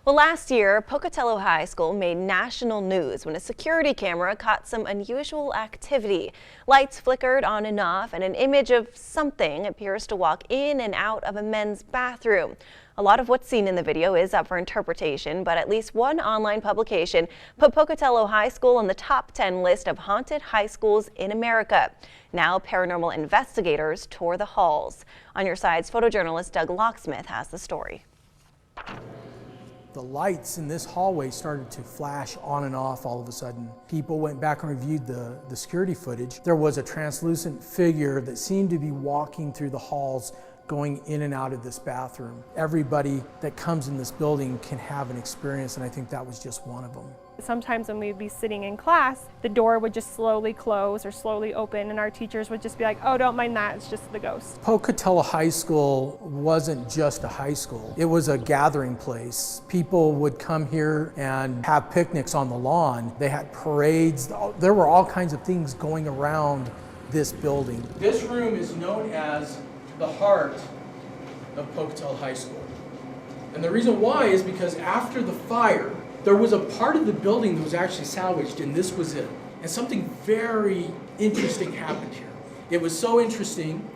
Well, last year, Pocatello High School made national news when a security camera caught some unusual activity. Lights flickered on and off, and an image of something appears to walk in and out of a men's bathroom. A lot of what's seen in the video is up for interpretation, but at least one online publication put Pocatello High School on the top 10 list of haunted high schools in America. Now, paranormal investigators tour the halls. On Your Side's photojournalist Doug Locksmith has the story. The lights in this hallway started to flash on and off all of a sudden. People went back and reviewed the security footage. There was a translucent figure that seemed to be walking through the halls, going in and out of this bathroom. Everybody that comes in this building can have an experience, and I think that was just one of them. Sometimes when we'd be sitting in class, the door would just slowly close or slowly open, and our teachers would just be like, "Oh, don't mind that, it's just the ghost." Pocatello High School wasn't just a high school. It was a gathering place. People would come here and have picnics on the lawn. They had parades. There were all kinds of things going around this building. This room is known as the heart of Pocatello High School. And the reason why is because after the fire, there was a part of the building that was actually salvaged, and this was it. And something very interesting happened here. It was so interesting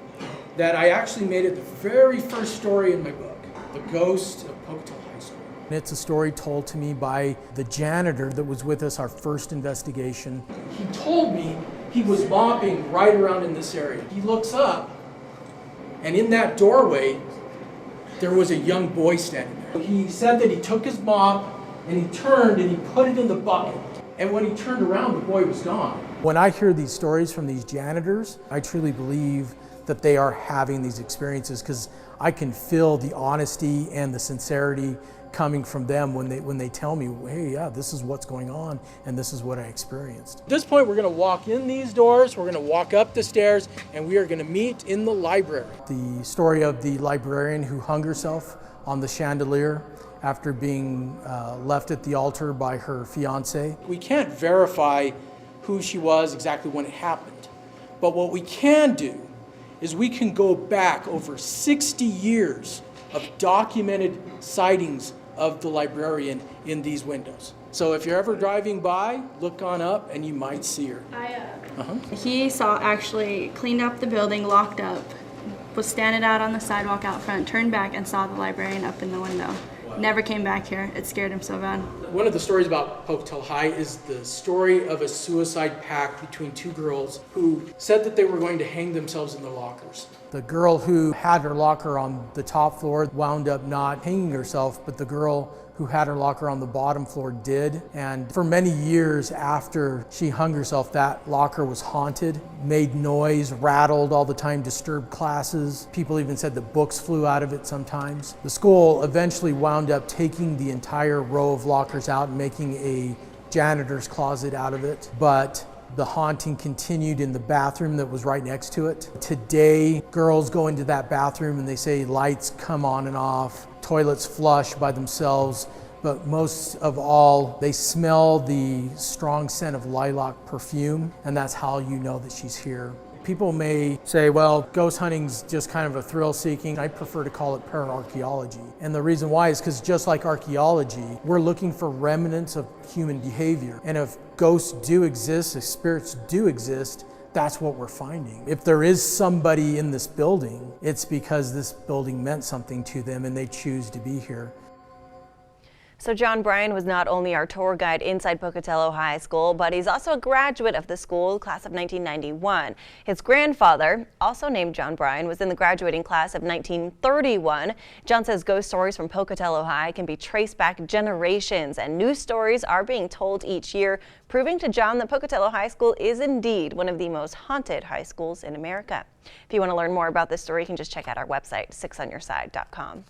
that I actually made it the very first story in my book, The Ghost of Pocatello High School. And it's a story told to me by the janitor that was with us our first investigation. He told me he was mopping right around in this area. He looks up, and in that doorway, there was a young boy standing there. He said that he took his mop and he turned and he put it in the bucket. And when he turned around, the boy was gone. When I hear these stories from these janitors, I truly believe that they are having these experiences, because I can feel the honesty and the sincerity coming from them when they tell me, hey, yeah, this is what's going on and this is what I experienced. At this point, we're going to walk in these doors, we're going to walk up the stairs, and we are going to meet in the library. The story of the librarian who hung herself on the chandelier after being left at the altar by her fiance. We can't verify who she was exactly when it happened, but what we can do is we can go back over 60 years of documented sightings of the librarian in these windows. So if you're ever driving by, look on up and you might see her. He saw actually cleaned up the building, locked up, was standing out on the sidewalk out front, turned back and saw the librarian up in the window. Never came back here. It scared him so bad. One of the stories about Pocatello High is the story of a suicide pact between two girls who said that they were going to hang themselves in their lockers. The girl who had her locker on the top floor wound up not hanging herself, but the girl who had her locker on the bottom floor did. And for many years after she hung herself, that locker was haunted, made noise, rattled all the time, disturbed classes. People even said that books flew out of it sometimes. The school eventually wound up taking the entire row of lockers out and making a janitor's closet out of it. But the haunting continued in the bathroom that was right next to it. Today, girls go into that bathroom and they say lights come on and off, toilets flush by themselves, but most of all, they smell the strong scent of lilac perfume, and that's how you know that she's here. People may say, well, ghost hunting's just kind of a thrill-seeking. I prefer to call it pararchaeology. And the reason why is because just like archaeology, we're looking for remnants of human behavior. And if ghosts do exist, if spirits do exist, that's what we're finding. If there is somebody in this building, it's because this building meant something to them and they choose to be here. So John Bryan was not only our tour guide inside Pocatello High School, but he's also a graduate of the school, class of 1991. His grandfather, also named John Bryan, was in the graduating class of 1931. John says ghost stories from Pocatello High can be traced back generations, and new stories are being told each year, proving to John that Pocatello High School is indeed one of the most haunted high schools in America. If you want to learn more about this story, you can just check out our website, 6onyourside.com.